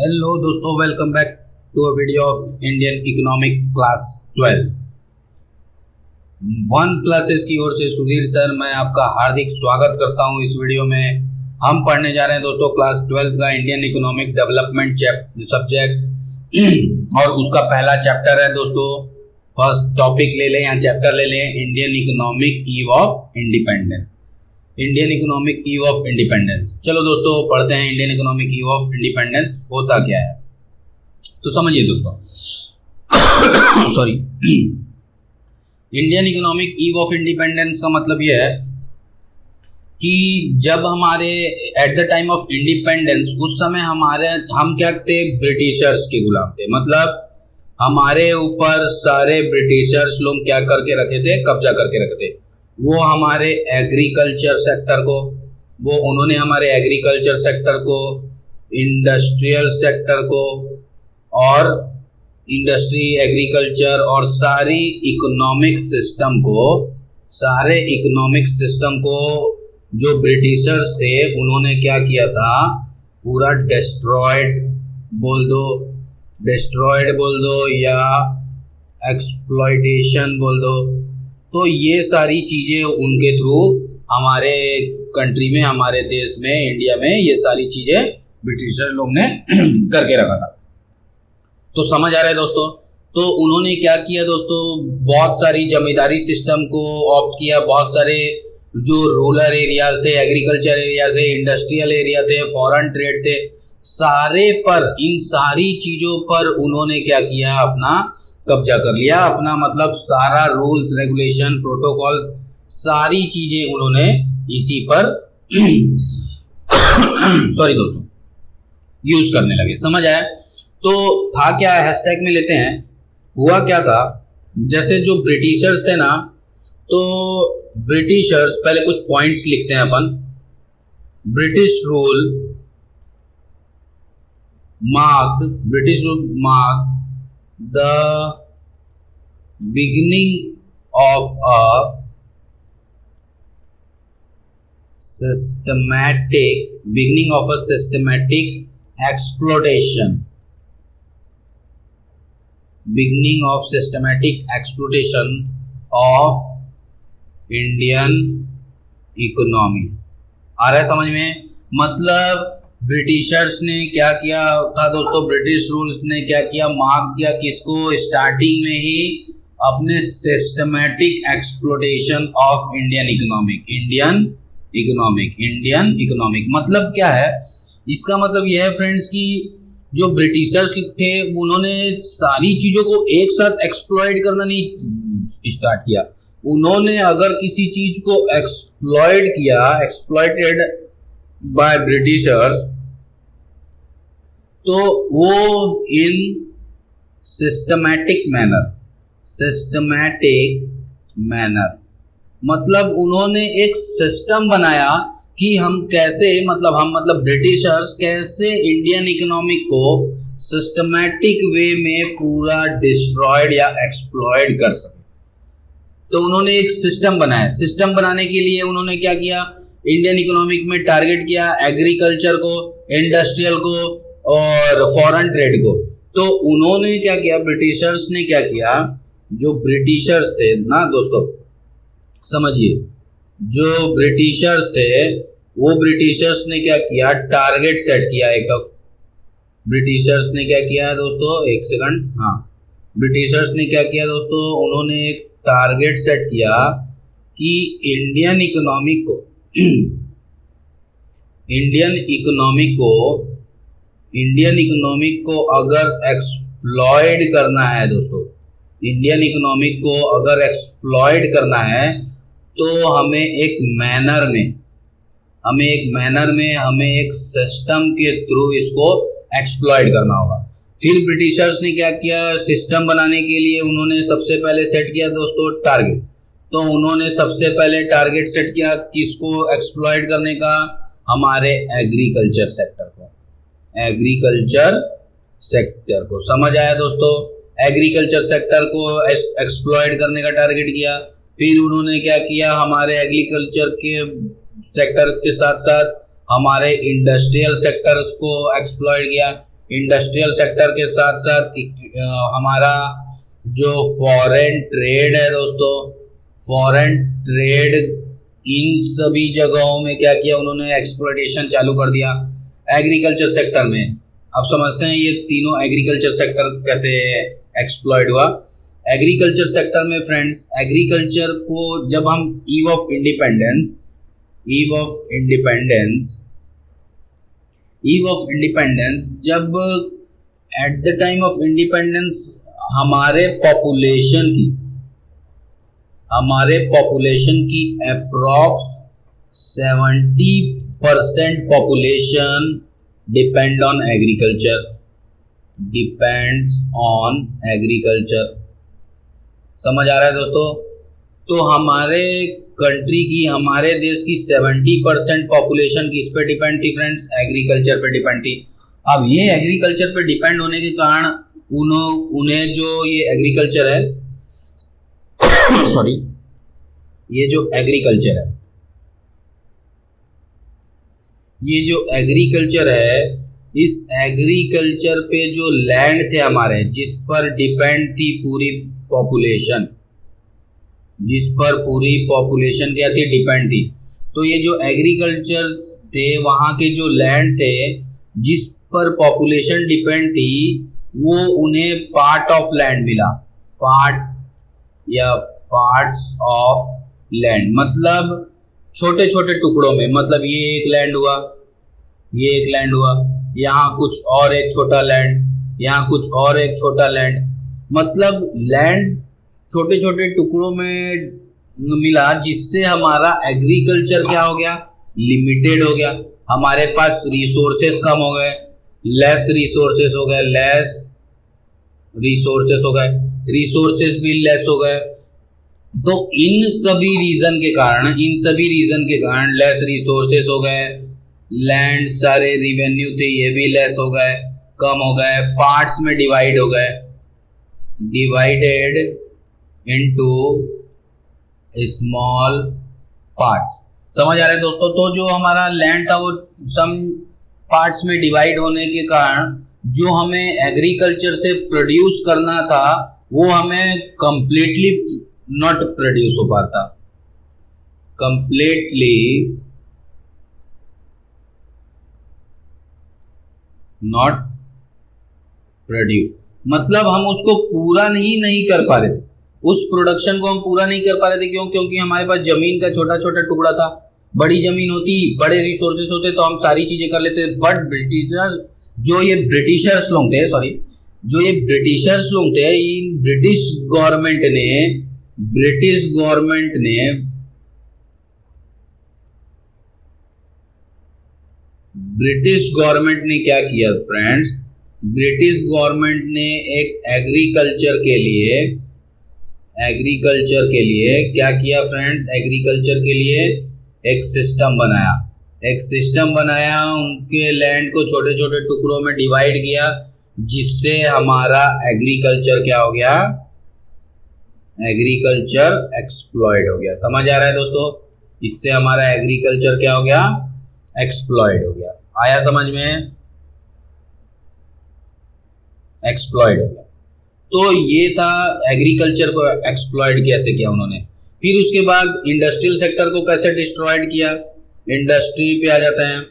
Hello दोस्तों, welcome back to a video of Indian economic class 12 one classes की ओर से सुधीर सर मैं आपका हार्दिक स्वागत करता हूं। इस वीडियो में हम पढ़ने जा रहे हैं दोस्तों क्लास 12 का इंडियन इकोनॉमिक डेवलपमेंट सब्जेक्ट और उसका पहला चैप्टर है दोस्तों। फर्स्ट टॉपिक ले लें या चैप्टर ले लें, Indian economic ewe of independence. Indian economic ewe of independence. चलो दोस्तों पढ़ते हैं Indian economic ewe of independence होता क्या है। तो समझिए दोस्तों sorry Indian economic ewe of independence का मतलब यह है कि जब हमारे eight the time of independence उस समय हम क्या थे, ब्रिटिशर्स के गुलाम थे। मतलब हमारे ऊपर सारे ब्रिटिशर्स लोग क्या करके रखे थे, कब्जा करके रखे थे। वो हमारे एग्रीकल्चर सेक्टर को, उन्होंने हमारे एग्रीकल्चर सेक्टर को, इंडस्ट्रियल सेक्टर को और इंडस्ट्री, एग्रीकल्चर और सारे इकोनॉमिक सिस्टम को जो ब्रिटिशर्स थे उन्होंने क्या किया था, पूरा डिस्ट्रॉयड बोल दो या एक्सप्लॉयटेशन बोल दो। तो ये सारी चीज़ें उनके थ्रू हमारे कंट्री में, हमारे देश में, इंडिया में ये सारी चीज़ें ब्रिटिशर लोग ने करके रखा था। तो समझ आ रहा है दोस्तों। तो उन्होंने क्या किया दोस्तों, बहुत सारी जमींदारी सिस्टम को ऑप्ट किया। बहुत सारे जो रूरल एरियाज थे, एग्रीकल्चर एरिया थे, इंडस्ट्रियल एरिया थे, फॉरेन ट्रेड थे, इन सारी चीज़ों पर उन्होंने क्या किया, अपना कब्जा कर लिया। अपना मतलब सारा रूल्स, रेगुलेशन, प्रोटोकॉल, सारी चीज़ें उन्होंने इसी पर सॉरी दोस्तों यूज करने लगे। समझ आया। तो था क्या, हैशटैग में लेते हैं। हुआ क्या था, जैसे जो ब्रिटिशर्स थे ना, तो ब्रिटिशर्स, पहले कुछ पॉइंट्स लिखते हैं अपन। British rule marked the beginning of a systematic exploitation of Indian economy। आ रहा है समझ में। मतलब ब्रिटिशर्स ने क्या किया था दोस्तों, ब्रिटिश रूल्स ने क्या किया, मार्क किया किसको, स्टार्टिंग में ही अपने systematic exploitation of Indian economic. मतलब क्या है, इसका मतलब यह है फ्रेंड्स कि जो ब्रिटिशर्स थे उन्होंने सारी चीज़ों को एक साथ एक्सप्लॉइट करना नहीं स्टार्ट किया। उन्होंने अगर किसी चीज को एक्सप्लॉइटेड बाय ब्रिटिशर्स, तो वो इन सिस्टमैटिक मैनर मतलब उन्होंने एक सिस्टम बनाया कि हम ब्रिटिशर्स कैसे इंडियन इकोनॉमिक को सिस्टमैटिक वे में पूरा डिस्ट्रॉयड या एक्सप्लॉयड कर सके। तो उन्होंने एक सिस्टम बनाया। सिस्टम बनाने के लिए उन्होंने क्या किया, इंडियन इकोनॉमिक में टारगेट किया एग्रीकल्चर को, इंडस्ट्रियल को और फॉरेन ट्रेड को। तो उन्होंने क्या किया, ब्रिटिशर्स ने क्या किया, जो ब्रिटिशर्स थे ना दोस्तों, समझिए, जो ब्रिटिशर्स थे वो ब्रिटिशर्स ने क्या किया, टारगेट सेट किया। ब्रिटिशर्स ने क्या किया दोस्तों, एक सेकंड, हाँ, ब्रिटिशर्स ने क्या किया दोस्तों, उन्होंने एक टारगेट सेट किया कि इंडियन इकोनॉमिक को अगर एक्सप्लॉइड करना है दोस्तों, इंडियन इकोनॉमिक को अगर एक्सप्लॉइड करना है तो हमें एक मैनर में हमें एक सिस्टम के थ्रू इसको एक्सप्लॉइड करना होगा। फिर ब्रिटिशर्स ने क्या किया, सिस्टम बनाने के लिए उन्होंने सबसे पहले सेट किया दोस्तों टारगेट। तो उन्होंने सबसे पहले टारगेट सेट किया किसको एक्सप्लॉइट करने का, हमारे एग्रीकल्चर सेक्टर को। समझ आया दोस्तों, एग्रीकल्चर सेक्टर को एक्सप्लॉइट करने का टारगेट किया। फिर उन्होंने क्या किया, हमारे एग्रीकल्चर के सेक्टर के साथ साथ हमारे इंडस्ट्रियल सेक्टर्स को एक्सप्लॉइट किया। इंडस्ट्रियल सेक्टर के साथ साथ हमारा जो फॉरेन ट्रेड है दोस्तों, फॉरेन ट्रेड, इन सभी जगहों में क्या किया उन्होंने, एक्सप्लॉयटेशन चालू कर दिया। एग्रीकल्चर सेक्टर में अब समझते हैं ये तीनों एग्रीकल्चर सेक्टर कैसे एक्सप्लॉयड हुआ। एग्रीकल्चर सेक्टर में फ्रेंड्स, एग्रीकल्चर को जब हम ईव ऑफ इंडिपेंडेंस जब eight the time of independence हमारे पॉपुलेशन की approx 70% population depends on agriculture. समझ आ रहा है दोस्तों? तो हमारे कंट्री की, हमारे देश की 70% पॉपुलेशन किस पे डिपेंड थी फ्रेंड्स? एग्रीकल्चर पे डिपेंड थी। अब ये एग्रीकल्चर पे डिपेंड होने के कारण उन्हें जो ये एग्रीकल्चर है सॉरी, ये जो एग्रीकल्चर है, इस एग्रीकल्चर पे जो लैंड थे हमारे, जिस पर डिपेंड थी पूरी पॉपुलेशन, क्या थी? डिपेंड थी। तो ये जो एग्रीकल्चर थे, वहाँ के जो लैंड थे जिस पर पॉपुलेशन डिपेंड थी, वो उन्हें पार्ट ऑफ लैंड मिला। पार्ट्स ऑफ लैंड मतलब छोटे छोटे टुकड़ों में, मतलब ये एक लैंड हुआ, यहाँ कुछ और एक छोटा लैंड, यहाँ कुछ और एक छोटा लैंड, मतलब लैंड छोटे छोटे टुकड़ों में मिला, जिससे हमारा एग्रीकल्चर क्या हो गया? लिमिटेड हो गया। हमारे पास रिसोर्सेस कम हो गए, लेस रिसोर्सेस भी लेस हो गए। तो इन सभी रीजन के कारण लेस रिसोर्सेस हो गए, लैंड सारे रिवेन्यू थे ये भी लेस हो गए, कम हो गए, पार्ट्स में डिवाइड हो गए, डिवाइडेड इनटू स्मॉल पार्ट्स। समझ आ रहा है दोस्तों? तो जो हमारा लैंड था वो सम पार्ट्स में डिवाइड होने के कारण जो हमें एग्रीकल्चर से प्रोड्यूस करना था वो हमें कंप्लीटली नॉट प्रोड्यूस हो पाता, मतलब हम उसको पूरा नहीं कर पा रहे थे, उस प्रोडक्शन को हम पूरा नहीं कर पा रहे थे। क्यों? क्योंकि हमारे पास जमीन का छोटा छोटा टुकड़ा था। बड़ी जमीन होती, बड़े रिसोर्सेस होते तो हम सारी चीजें कर लेते। बट जो ये ब्रिटिशर्स लोग थे, इन ब्रिटिश गवर्नमेंट ने क्या किया फ्रेंड्स? ब्रिटिश गवर्नमेंट ने एक एग्रीकल्चर के लिए क्या किया फ्रेंड्स? एग्रीकल्चर के लिए एक सिस्टम बनाया, उनके लैंड को छोटे छोटे टुकड़ों में डिवाइड किया, जिससे हमारा एग्रीकल्चर क्या हो गया? एग्रीकल्चर एक्सप्लॉयड हो गया। समझ आ रहा है दोस्तों? इससे हमारा एग्रीकल्चर क्या हो गया? एक्सप्लॉयड हो गया। आया समझ में? एक्सप्लॉयड हो गया। तो ये था एग्रीकल्चर को एक्सप्लॉयड कैसे किया उन्होंने। फिर उसके बाद इंडस्ट्रियल सेक्टर को कैसे डिस्ट्रॉयड किया। इंडस्ट्री पे आ जाते हैं,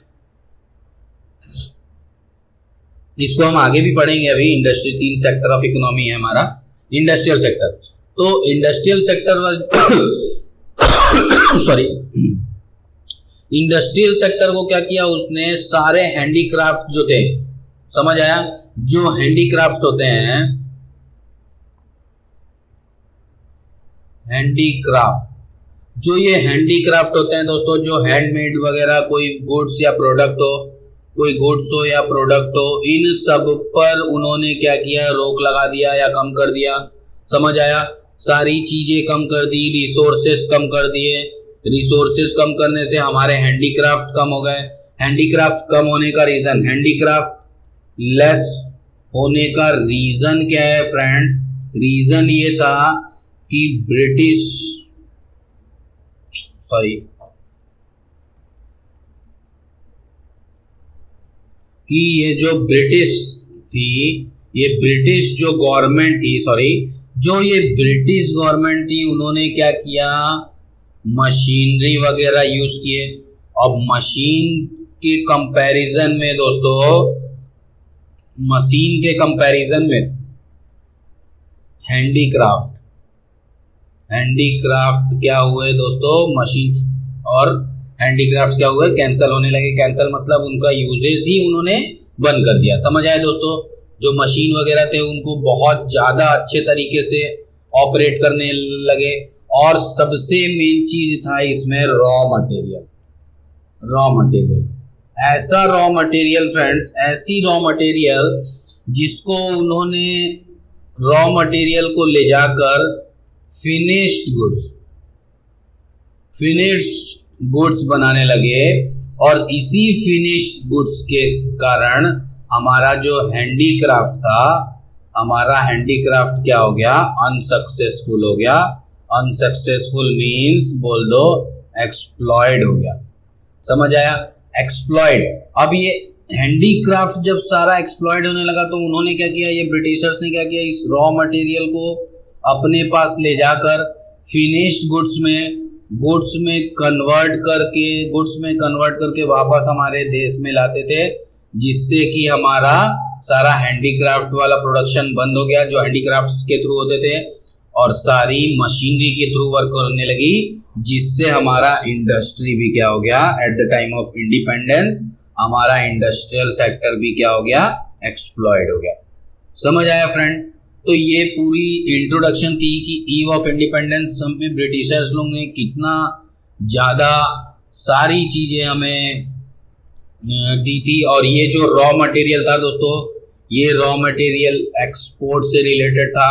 इसको हम आगे भी पढ़ेंगे। अभी इंडस्ट्री 3 सेक्टर ऑफ इकोनॉमी है हमारा। इंडस्ट्रियल सेक्टर, तो इंडस्ट्रियल सेक्टर इंडस्ट्रियल सेक्टर को क्या किया उसने? सारे हैंडीक्राफ्ट जो थे, समझ आया? जो हैंडीक्राफ्ट्स होते हैं, जो ये हैंडीक्राफ्ट होते हैं दोस्तों, जो हैंडमेड वगैरह, कोई गुड्स या प्रोडक्ट हो, इन सब पर उन्होंने क्या किया? रोक लगा दिया या कम कर दिया। समझ आया? सारी चीजें कम कर दी, रिसोर्सेस कम कर दिए। रिसोर्सेस कम करने से हमारे हैंडीक्राफ्ट कम हो गए। हैंडीक्राफ्ट कम होने का रीजन, हैंडीक्राफ्ट लेस होने का रीजन क्या है फ्रेंड्स? रीजन ये था कि ये जो थी, ये ब्रिटिश जो गवर्नमेंट थी, सॉरी, जो ये ब्रिटिश गवर्नमेंट थी, उन्होंने क्या किया, मशीनरी वगैरह यूज किए। अब मशीन के कंपैरिजन में दोस्तों, मशीन के कंपैरिजन में हैंडीक्राफ्ट, हैंडीक्राफ्ट क्या हुए दोस्तों, मशीन और हैंडीक्राफ्ट क्या हुए, कैंसिल होने लगे। कैंसिल मतलब उनका यूजेस ही उन्होंने बंद कर दिया। समझ आए दोस्तों, जो मशीन वगैरह थे उनको बहुत ज़्यादा अच्छे तरीके से ऑपरेट करने लगे। और सबसे मेन चीज था इसमें रॉ मटेरियल। रॉ मटेरियल, ऐसा रॉ मटेरियल फ्रेंड्स, ऐसी रॉ मटेरियल जिसको उन्होंने रॉ मटेरियल को ले जाकर फिनिश्ड गुड्स बनाने लगे। और इसी फिनिश्ड गुड्स के कारण हमारा जो हैंडीक्राफ्ट था, हमारा हैंडीक्राफ्ट क्या हो गया, अनसक्सेसफुल हो गया। अनसक्सेसफुल मीन्स बोल दो एक्सप्लॉयड हो गया। समझ आया, एक्सप्लॉयड। अब ये हैंडीक्राफ्ट जब सारा एक्सप्लॉयड होने लगा तो उन्होंने क्या किया, ये ब्रिटिशर्स ने क्या किया, इस रॉ मटेरियल को अपने पास ले जाकर फिनिश्ड गुड्स में कन्वर्ट करके वापस हमारे देश में लाते थे, जिससे कि हमारा सारा हैंडीक्राफ्ट वाला प्रोडक्शन बंद हो गया, जो हैंडीक्राफ्ट के थ्रू होते थे, और सारी मशीनरी के थ्रू वर्क करने लगी, जिससे हमारा इंडस्ट्री भी क्या हो गया, eight the time of independence हमारा इंडस्ट्रियल सेक्टर भी क्या हो गया, एक्सप्लॉयड हो गया। समझ आया फ्रेंड। तो ये पूरी इंट्रोडक्शन थी कि ईव ऑफ इंडिपेंडेंस हमें ब्रिटिशर्स लोग ने कितना ज़्यादा सारी चीज़ें हमें दी थी। और ये जो रॉ मटेरियल था दोस्तों, ये रॉ मटेरियल एक्सपोर्ट से रिलेटेड था,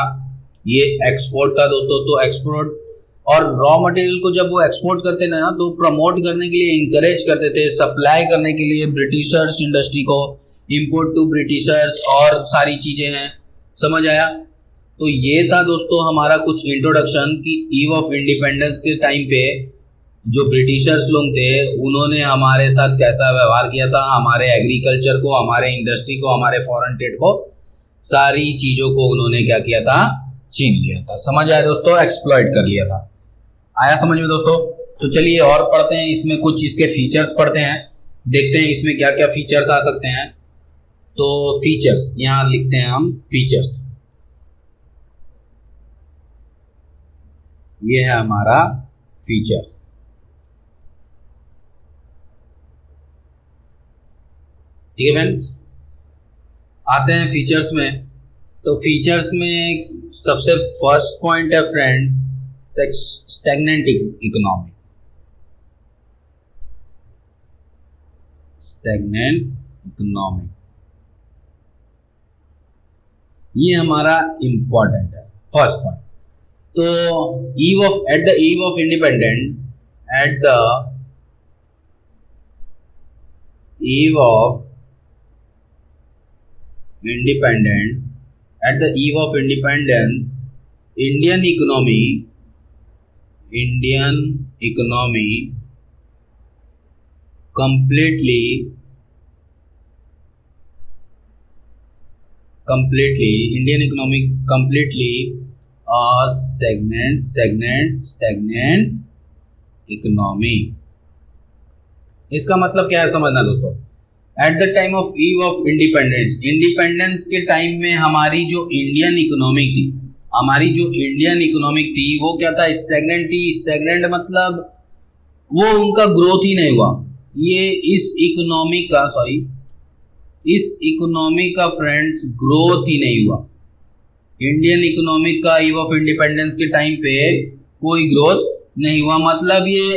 ये एक्सपोर्ट था दोस्तों। तो एक्सपोर्ट और रॉ मटेरियल को जब वो एक्सपोर्ट करते ना, तो प्रमोट करने के लिए इंकरेज करते थे, सप्लाई करने के लिए ब्रिटिशर्स इंडस्ट्री को, इंपोर्ट टू ब्रिटिशर्स और सारी चीज़ें हैं। समझ आया। तो ये था दोस्तों हमारा कुछ इंट्रोडक्शन कि ईव ऑफ इंडिपेंडेंस के टाइम पे जो ब्रिटिशर्स लोग थे उन्होंने हमारे साथ कैसा व्यवहार किया था, हमारे एग्रीकल्चर को, हमारे इंडस्ट्री को, हमारे फॉरेन ट्रेड को, सारी चीज़ों को उन्होंने क्या किया था, छीन लिया था। समझ आया दोस्तों, एक्सप्लॉइट कर लिया था। आया समझ में दोस्तों। तो चलिए और पढ़ते हैं, इसमें कुछ इसके फीचर्स पढ़ते हैं, देखते हैं इसमें क्या क्या फीचर्स आ सकते हैं। तो फीचर्स यहाँ लिखते हैं हम, फीचर्स, ये है हमारा फीचर। ठीक है फ्रेंड्स, आते हैं फीचर्स में। तो फीचर्स में सबसे फर्स्ट पॉइंट है friends, stagnant economy. Stagnant economy ये हमारा इंपॉर्टेंट है, फर्स्ट पॉइंट। तो at the eve of independence, at the eve of independence, at the eve of independence, Indian economy completely Indian economy completely stagnant economy। इसका मतलब क्या है समझना दोस्तों। Eight the time of ewe of independence के time में हमारी जो इंडियन इकोनॉमिक थी वो क्या था, स्टैग्नेंट थी। स्टैग्नेंट मतलब वो उनका ग्रोथ ही नहीं हुआ। ये इस इकोनॉमी का फ्रेंड्स ग्रोथ ही नहीं हुआ। इंडियन इकोनॉमिक का ईव ऑफ इंडिपेंडेंस के टाइम पे कोई ग्रोथ नहीं हुआ, मतलब ये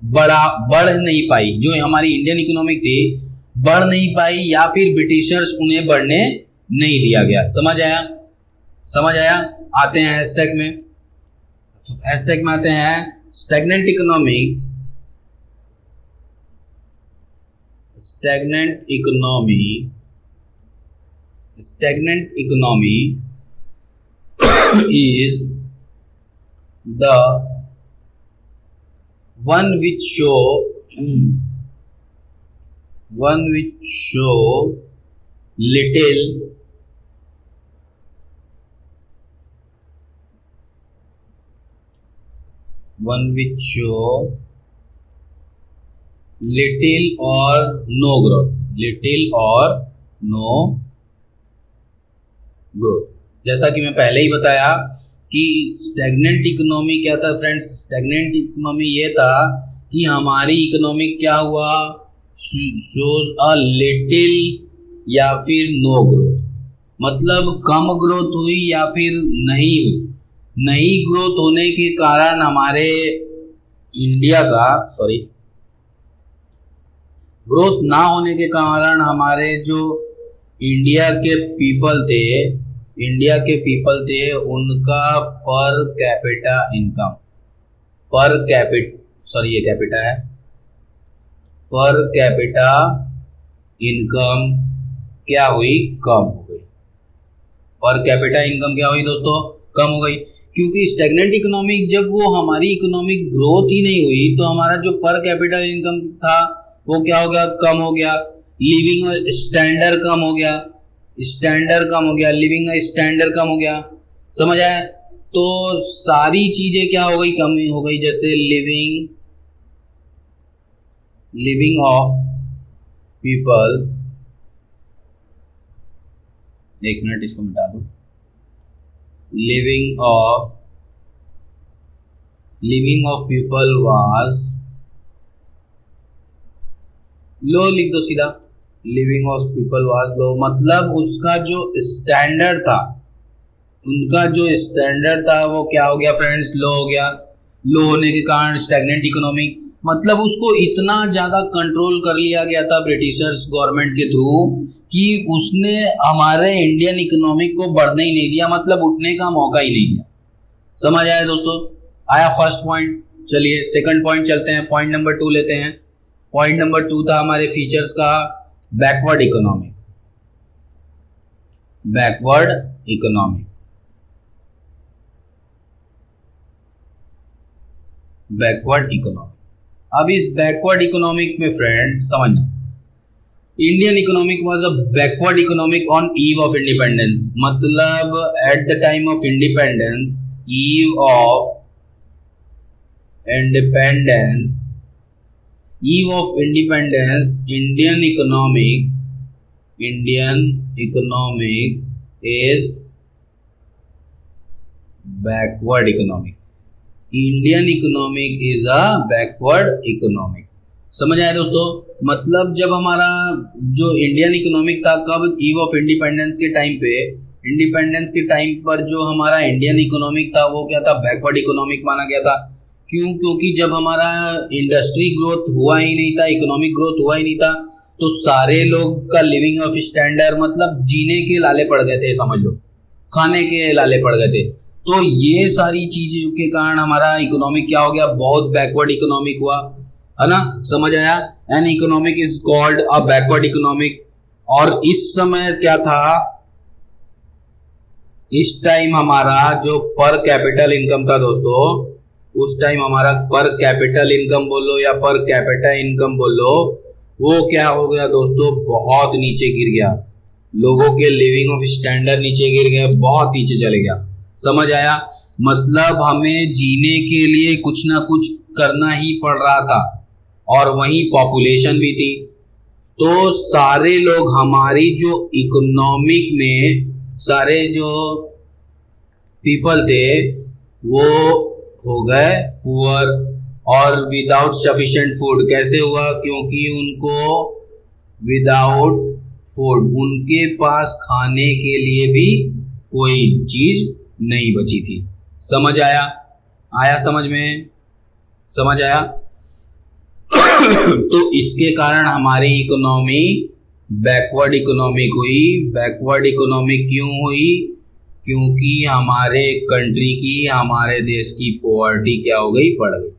बढ़ नहीं पाई। जो हमारी इंडियन इकोनॉमिक थी बढ़ नहीं पाई, या फिर ब्रिटिशर्स उन्हें बढ़ने नहीं दिया गया। समझ आया। आते हैं हैशटैग में आते हैं, stagnant economy is the one which show little one which show little और नो ग्रोथ, लिटिल और नो ग्रोथ। जैसा कि मैं पहले ही बताया कि स्टैग्नेंट इकोनॉमी क्या था फ्रेंड्स, स्टैग्नेंट इकोनॉमी ये था कि हमारी इकोनॉमी क्या हुआ, शोज अ लिटिल या फिर नो ग्रोथ, मतलब कम ग्रोथ हुई या फिर नहीं हुई। नहीं ग्रोथ होने के कारण हमारे इंडिया का ग्रोथ ना होने के कारण हमारे जो इंडिया के पीपल थे उनका पर कैपिटा इनकम, ये कैपिटा है, पर कैपिटा इनकम क्या हुई, कम हो गई। पर कैपिटा इनकम क्या हुई दोस्तों, कम हो गई। क्योंकि स्टैग्नेंट इकोनॉमिक, जब वो हमारी इकोनॉमिक ग्रोथ ही नहीं हुई तो हमारा जो पर कैपिटा इनकम था वो क्या हो गया, कम हो गया। लिविंग स्टैंडर्ड कम हो गया, लिविंग स्टैंडर्ड कम हो गया। समझ आया? तो सारी चीजें क्या हो गई, कम हो गई। जैसे लिविंग ऑफ पीपल, एक मिनट इसको मिटा दो, living of people was low, लिख दो सीधा, living of people was low, मतलब उसका जो स्टैंडर्ड था, उनका जो स्टैंडर्ड था वो क्या हो गया फ्रेंड्स, लो हो गया। लो होने के कारण स्टैग्नेंट इकोनॉमिक, मतलब उसको इतना ज्यादा कंट्रोल कर लिया गया था ब्रिटिशर्स गवर्नमेंट के थ्रू कि उसने हमारे इंडियन इकोनॉमिक को बढ़ने ही नहीं दिया, मतलब उठने का मौका ही नहीं दिया। समझ आया दोस्तों? आया फर्स्ट पॉइंट। चलिए सेकंड पॉइंट चलते हैं, पॉइंट नंबर 2 लेते हैं। पॉइंट नंबर 2 था हमारे फीचर्स का, बैकवर्ड इकोनॉमिक। अब इस बैकवर्ड इकोनॉमिक में फ्रेंड समझना, Indian economic was a backward economic on eve of independence, मतलब at the time of independence, Indian economic is backward economic. Indian economic is a backward economic. समझ आया दोस्तों? मतलब जब हमारा जो इंडियन इकोनॉमिक था, कब, ईव ऑफ इंडिपेंडेंस के टाइम पे, इंडिपेंडेंस के टाइम पर जो हमारा इंडियन इकोनॉमिक था वो क्या था, बैकवर्ड इकोनॉमिक माना गया था। क्यों? क्योंकि जब हमारा इंडस्ट्री ग्रोथ हुआ ही नहीं था, इकोनॉमिक ग्रोथ हुआ ही नहीं था, तो सारे लोग का लिविंग ऑफ स्टैंडर्ड, मतलब जीने के लाले पड़ गए थे, समझ लो खाने के लाले पड़ गए थे। तो ये सारी चीजों के कारण हमारा इकोनॉमिक क्या हो गया, बहुत बैकवर्ड इकोनॉमिक हुआ, है ना? समझ आया? An economic is called a backward economic. और इस समय क्या था, इस टाइम हमारा जो पर कैपिटल इनकम था दोस्तों, उस टाइम हमारा पर कैपिटल इनकम बोलो या पर कैपिटा इनकम बोलो, वो क्या हो गया दोस्तों, बहुत नीचे गिर गया। लोगों के लिविंग ऑफ स्टैंडर्ड नीचे गिर गया, बहुत नीचे चले गया। समझ आया? मतलब हमें जीने के लिए कुछ ना कुछ करना ही पड़ रहा था, और वहीं पॉपुलेशन भी थी। तो सारे लोग हमारी जो इकोनॉमिक में सारे जो पीपल थे वो हो गए पुअर और विदाउट सफिशिएंट फूड। कैसे हुआ? क्योंकि उनको विदाउट फूड, उनके पास खाने के लिए भी कोई चीज नहीं बची थी। समझ आया? आया समझ में? समझ आया? तो इसके कारण हमारी इकोनॉमी बैकवर्ड इकोनॉमिक हुई। बैकवर्ड इकोनॉमिक क्यों हुई? क्योंकि हमारे कंट्री की, हमारे देश की पॉवर्टी क्या हो गई, बढ़ गई।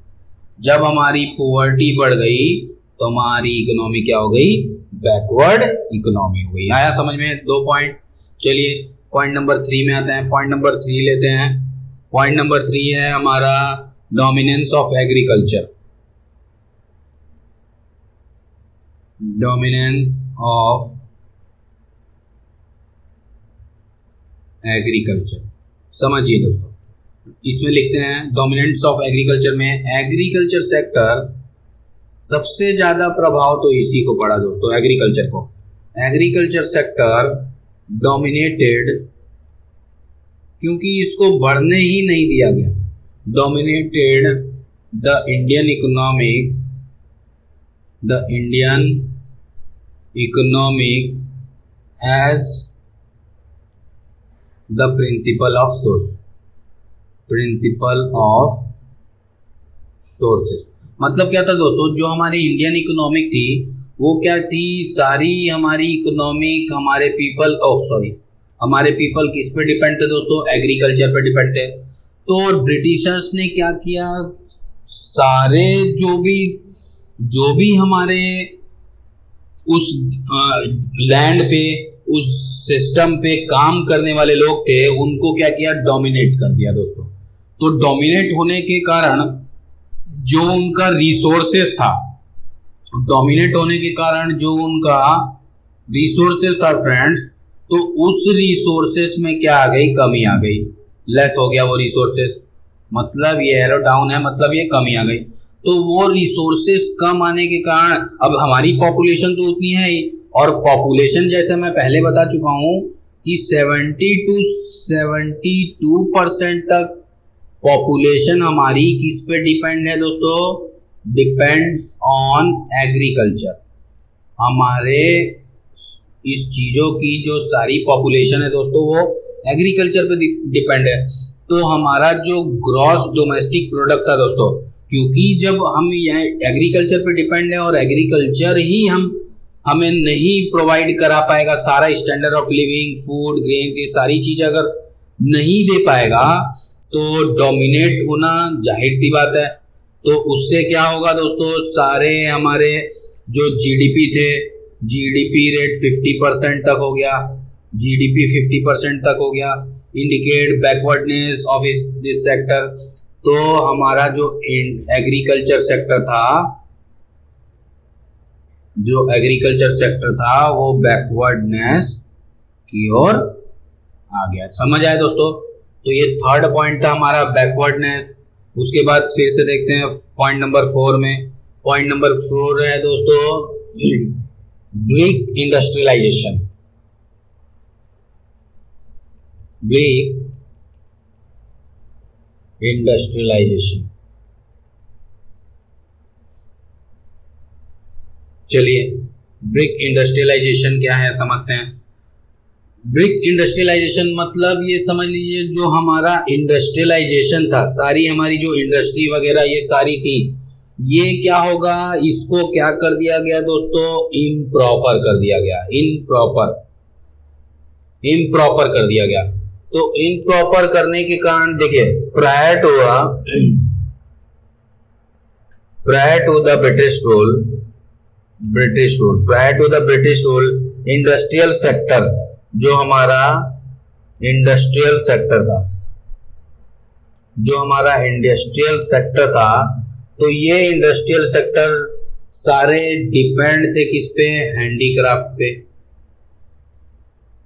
जब हमारी पॉवर्टी बढ़ गई तो हमारी इकोनॉमी क्या हो गई, बैकवर्ड इकोनॉमी हो गई। आया समझ में? 2 पॉइंट। चलिए पॉइंट नंबर 3 में आते हैं। पॉइंट नंबर 3 लेते हैं। पॉइंट नंबर 3 है हमारा dominance of agriculture. Dominance of agriculture, समझिए दोस्तों, इसमें लिखते हैं डोमिनेंस ऑफ एग्रीकल्चर में एग्रीकल्चर सेक्टर सबसे ज्यादा प्रभाव तो इसी को पड़ा दोस्तों, एग्रीकल्चर को। एग्रीकल्चर सेक्टर डोमिनेटेड, क्योंकि इसको बढ़ने ही नहीं दिया गया, dominated the Indian economic age the principal of sources. मतलब क्या था दोस्तों, जो हमारी इंडियन इकोनॉमिक थी वो क्या थी, सारी हमारी इकोनॉमिक हमारे पीपल किस पे डिपेंड थे दोस्तों, एग्रीकल्चर पे डिपेंड थे। तो ब्रिटिशर्स ने क्या किया, सारे जो भी हमारे उस लैंड पे, उस सिस्टम पे काम करने वाले लोग थे, उनको क्या किया, डोमिनेट कर दिया दोस्तों। तो डोमिनेट होने के कारण जो उनका रिसोर्सेस था, फ्रेंड्स, तो उस रिसोर्सेस में क्या आ गई, कमी आ गई, लेस हो गया वो रिसोर्सेस। मतलब ये एरो डाउन है, मतलब ये कमी आ गई। तो वो रिसोर्सेस कम आने के कारण अब हमारी पॉपुलेशन तो उतनी है ही, और पॉपुलेशन जैसे मैं पहले बता चुका हूं कि 72% तक पॉपुलेशन हमारी किस पे डिपेंड है दोस्तों, डिपेंड्स ऑन एग्रीकल्चर। हमारे इस चीजों की जो सारी पॉपुलेशन है दोस्तों वो एग्रीकल्चर पे डिपेंड है। तो हमारा जो ग्रॉस डोमेस्टिक प्रोडक्ट था दोस्तों, क्योंकि जब हम एग्रीकल्चर पे डिपेंड है और एग्रीकल्चर ही हमें नहीं प्रोवाइड करा पाएगा सारा standard of living, food, grains, ये सारी चीजें अगर नहीं दे पाएगा तो डोमिनेट होना जाहिर सी बात है। तो उससे क्या होगा दोस्तों, सारे हमारे जो जीडीपी थे, जीडीपी रेट 50% तक हो गया, जीडीपी 50% तक हो गया, indicate backwardness of this sector. तो हमारा जो एग्रीकल्चर सेक्टर था वो बैकवर्डनेस की ओर आ गया। समझ आया दोस्तों। तो ये थर्ड पॉइंट था हमारा, बैकवर्डनेस। उसके बाद फिर से देखते हैं पॉइंट नंबर 4 में। पॉइंट नंबर 4 है दोस्तों ब्रिक इंडस्ट्रियलाइजेशन। चलिए ब्रिक इंडस्ट्रियलाइजेशन क्या है समझते हैं। ब्रिक इंडस्ट्रियलाइजेशन मतलब ये समझ लीजिए, जो हमारा इंडस्ट्रियलाइजेशन था, सारी हमारी जो इंडस्ट्री वगैरह ये सारी थी, ये क्या होगा, इसको क्या कर दिया गया दोस्तों, इम्प्रॉपर कर दिया गया। इम्प्रॉपर कर दिया गया। तो इम्प्रॉपर करने के कारण देखिए, prior to the British rule industrial sector, जो हमारा इंडस्ट्रियल सेक्टर था, तो ये इंडस्ट्रियल सेक्टर सारे डिपेंड थे किस पे, हैंडीक्राफ्ट पे।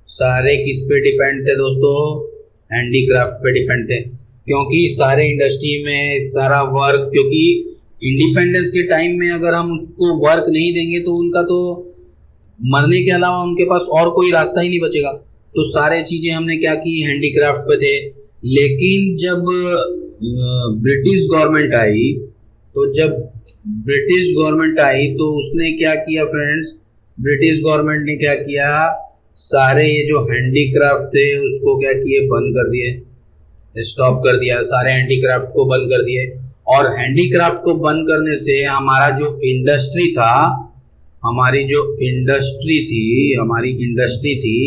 सारे किस पे डिपेंड थे दोस्तों, हैंडीक्राफ्ट पे डिपेंड थे। क्योंकि सारे इंडस्ट्री में सारा वर्क, क्योंकि इंडिपेंडेंस के टाइम में अगर हम उसको वर्क नहीं देंगे तो उनका तो मरने के अलावा उनके पास और कोई रास्ता ही नहीं बचेगा। तो सारे चीजें हमने क्या की, हैंडीक्राफ्ट पे थे। लेकिन जब ब्रिटिश गवर्नमेंट आई तो उसने क्या किया फ्रेंड्स, ब्रिटिश गवर्नमेंट ने क्या किया, सारे ये जो हैंडीक्राफ्ट थे उसको क्या किए, बंद कर दिए, स्टॉप कर दिया, सारे हैंडीक्राफ्ट को बंद कर दिए। और हैंडीक्राफ्ट को बंद करने से हमारा जो इंडस्ट्री था, हमारी इंडस्ट्री थी,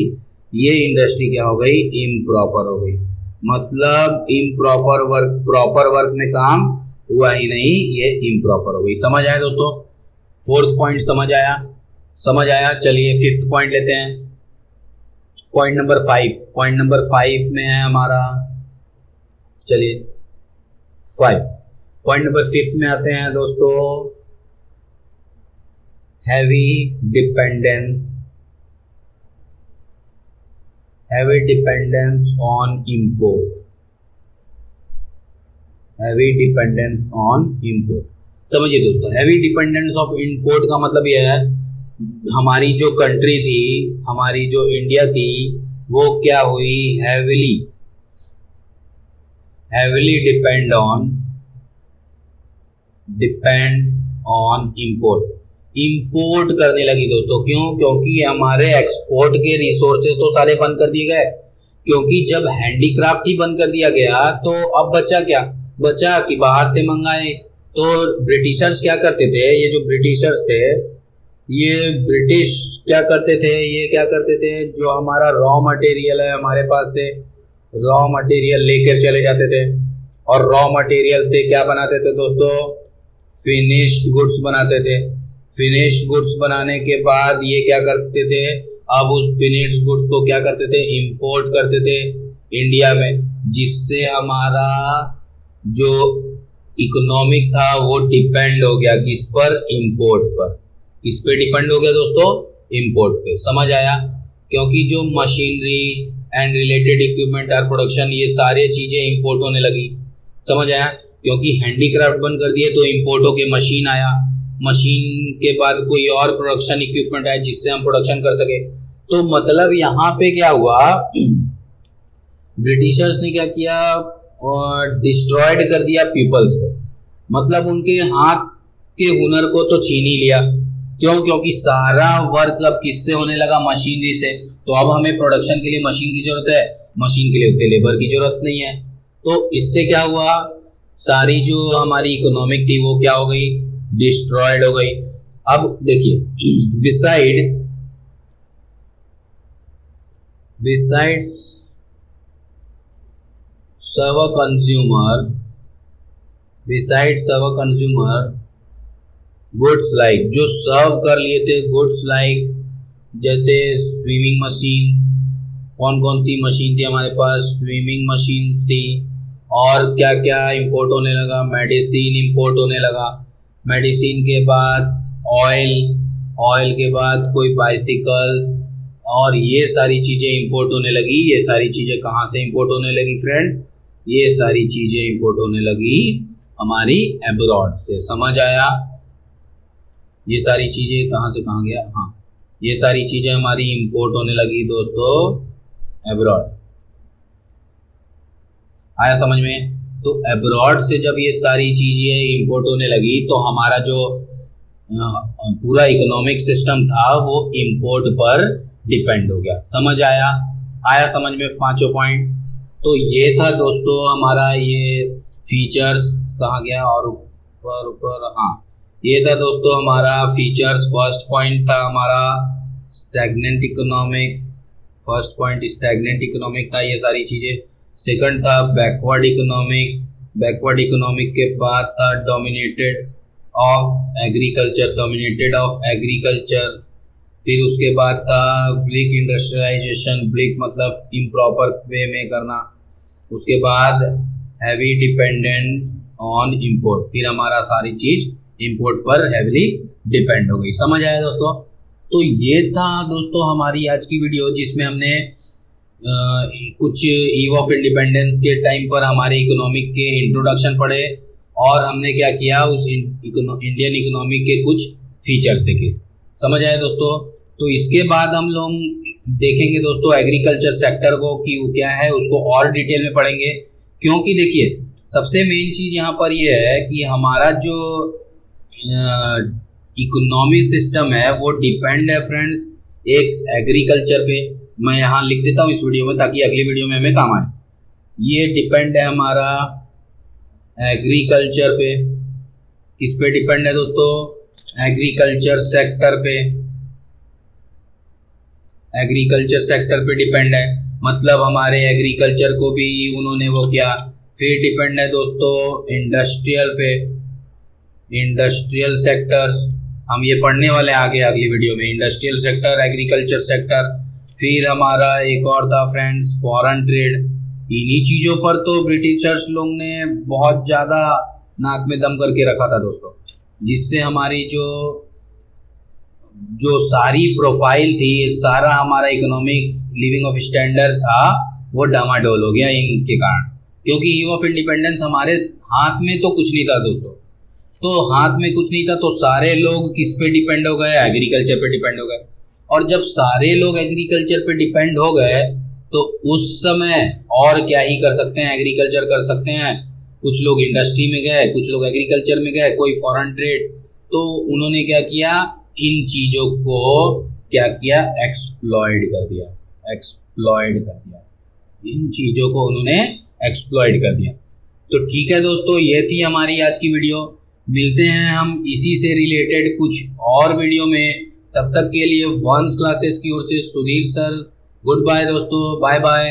ये इंडस्ट्री क्या हो गई, इम्प्रॉपर हो गई। मतलब इम्प्रॉपर वर्क, प्रॉपर वर्क में काम हुआ ही नहीं, ये इम्प्रॉपर हो गई। समझ आया दोस्तों, 4th पॉइंट समझ आया। चलिए 5th पॉइंट लेते हैं। पॉइंट नंबर 5 में है हमारा, चलिए 5 पॉइंट नंबर 5 में आते हैं दोस्तों, heavy dependence on import. Heavy dependence on import. समझिए दोस्तों, हैवी डिपेंडेंस ऑफ इंपोर्ट का मतलब यह है हमारी जो कंट्री थी, हमारी जो इंडिया थी, वो क्या हुई, हैवीली डिपेंड ऑन इंपोर्ट करने लगी दोस्तों। क्यों? क्योंकि हमारे एक्सपोर्ट के रिसोर्सेज तो सारे बंद कर दिए गए। क्योंकि जब हैंडीक्राफ्ट ही बंद कर दिया गया तो अब बचा क्या, बचा कि बाहर से मंगाए। तो ब्रिटिशर्स क्या करते थे, ये जो ब्रिटिशर्स थे, ये ब्रिटिश क्या करते थे, ये क्या करते थे, जो हमारा रॉ मटेरियल है हमारे पास से रॉ मटेरियल लेकर चले जाते थे, और रॉ मटेरियल से क्या बनाते थे दोस्तों, फिनिश्ड गुड्स बनाते थे। फिनिश्ड गुड्स बनाने के बाद ये क्या करते थे, अब उस फिनिश्ड गुड्स को क्या करते थे, इंपोर्ट करते थे इंडिया में, जिससे हमारा जो इकोनॉमिक था वो डिपेंड हो गया किस पर, इंपोर्ट पर। किस पे डिपेंड हो गया दोस्तों, इंपोर्ट पे। समझ आया? क्योंकि जो मशीनरी एंड रिलेटेड इक्विपमेंट और प्रोडक्शन, ये सारी चीजें इंपोर्ट होने लगी। समझ आया? क्योंकि हैंडीक्राफ्ट बंद कर दिए तो इंपोर्ट होके मशीन आया, मशीन के बाद कोई और प्रोडक्शन इक्विपमेंट आया जिससे हम प्रोडक्शन कर सके। तो मतलब यहाँ पे क्या हुआ, ब्रिटिशर्स ने क्या किया, डिस्ट्रॉयड कर दिया पीपल्स को। मतलब उनके हाथ के हुनर को तो छीन ही लिया। क्यों? क्योंकि सारा वर्क अब किससे होने लगा, मशीनरी से। तो अब हमें प्रोडक्शन के लिए मशीन की जरूरत है, मशीन के लिए उतने लेबर की जरूरत नहीं है। तो इससे क्या हुआ, सारी जो हमारी इकोनॉमिक थी वो क्या हो गई, डिस्ट्रॉयड हो गई। अब देखिए, बिसाइड्स सर्व कंज्यूमर गुड्स लाइक, जो सर्व कर लिए थे गुड्स लाइक, जैसे स्विमिंग मशीन। कौन कौन सी मशीन थी हमारे पास, स्विमिंग मशीन थी। और क्या क्या इंपोर्ट होने लगा, मेडिसिन इंपोर्ट होने लगा। मेडिसिन के बाद ऑयल के बाद कोई बाइसिकल्स, और ये सारी चीज़ें इंपोर्ट होने लगी। ये सारी चीज़ें कहाँ से इंपोर्ट होने लगी फ्रेंड्स, ये सारी चीज़ें इंपोर्ट होने लगी हमारी एब्रॉड से। समझ आया? ये सारी चीज़ें कहाँ से कहाँ गया, हाँ, ये सारी चीज़ें हमारी इंपोर्ट होने लगी दोस्तों एब्रॉड। आया समझ में? तो एब्रॉड से जब ये सारी चीज़ें इंपोर्ट होने लगी तो हमारा जो पूरा इकोनॉमिक सिस्टम था वो इंपोर्ट पर डिपेंड हो गया। समझ आया? आया समझ में पांचों पॉइंट? तो ये था दोस्तों हमारा ये फीचर्स, कहाँ गया, और ऊपर हाँ, ये था दोस्तों हमारा फीचर्स। फर्स्ट पॉइंट था हमारा stagnant economic, first point stagnant economic था, ये सारी चीज़ें। सेकंड था बैकवर्ड इकोनॉमिक, बैकवर्ड इकोनॉमिक के बाद था डोमिनेटेड ऑफ एग्रीकल्चर, फिर उसके बाद था ब्लिक इंडस्ट्रियलाइजेशन, ब्लिक मतलब इम्प्रॉपर वे में करना। उसके बाद हैवी डिपेंडेंट ऑन इंपोर्ट, फिर हमारा सारी चीज़ इंपोर्ट पर हैवीली डिपेंड हो गई। समझ आया दोस्तों? तो ये था दोस्तों हमारी आज की वीडियो, जिसमें हमने कुछ ईव ऑफ इंडिपेंडेंस के टाइम पर हमारे इकोनॉमिक के इंट्रोडक्शन पढ़े, और हमने क्या किया, उस इंडियन इकोनॉमिक के कुछ फीचर्स देखे। समझ आया दोस्तों? तो इसके बाद हम लोग देखेंगे दोस्तों एग्रीकल्चर सेक्टर को कि क्या है, उसको और डिटेल में पढ़ेंगे। क्योंकि देखिए सबसे मेन चीज़ यहाँ पर ये है कि हमारा जो इकोनॉमी सिस्टम है वो डिपेंड है फ्रेंड्स एक एग्रीकल्चर पे। मैं यहाँ लिख देता हूँ इस वीडियो में ताकि अगली वीडियो में हमें काम आए। ये डिपेंड है हमारा एग्रीकल्चर पे। किस पे डिपेंड है दोस्तों? एग्रीकल्चर सेक्टर पे। एग्रीकल्चर सेक्टर पे डिपेंड है, मतलब हमारे एग्रीकल्चर को भी उन्होंने वो किया। फिर डिपेंड है दोस्तों इंडस्ट्रियल पे, इंडस्ट्रियल सेक्टर्स हम ये पढ़ने वाले आगे अगली वीडियो में, इंडस्ट्रियल सेक्टर, एग्रीकल्चर सेक्टर। फिर हमारा एक और था फ्रेंड्स फॉरेन ट्रेड। इन्हीं चीज़ों पर तो ब्रिटिशर्स लोग ने बहुत ज़्यादा नाक में दम करके रखा था दोस्तों, जिससे हमारी जो सारी प्रोफाइल थी, सारा हमारा इकोनॉमिक लिविंग ऑफ स्टैंडर्ड था वो डामाडोल हो गया इनके कारण। क्योंकि ईव ऑफ इंडिपेंडेंस हमारे हाथ में तो कुछ नहीं था दोस्तों। तो हाथ में कुछ नहीं था तो सारे लोग किस पे डिपेंड हो गए, एग्रीकल्चर पे डिपेंड हो गए। और जब सारे लोग एग्रीकल्चर पे डिपेंड हो गए तो उस समय और क्या ही कर सकते हैं, एग्रीकल्चर कर सकते हैं। कुछ लोग इंडस्ट्री में गए, कुछ लोग एग्रीकल्चर में गए, कोई फॉरेन ट्रेड। तो उन्होंने क्या किया, इन चीज़ों को क्या किया, एक्सप्लॉइड कर दिया, एक्सप्लॉइड कर दिया, इन चीज़ों को उन्होंने एक्सप्लॉइट कर दिया। तो ठीक है दोस्तों, ये थी हमारी आज की वीडियो। मिलते हैं हम इसी से रिलेटेड कुछ और वीडियो में। तब तक के लिए वंस क्लासेस की ओर से सुधीर सर, गुड बाय दोस्तों, बाय बाय।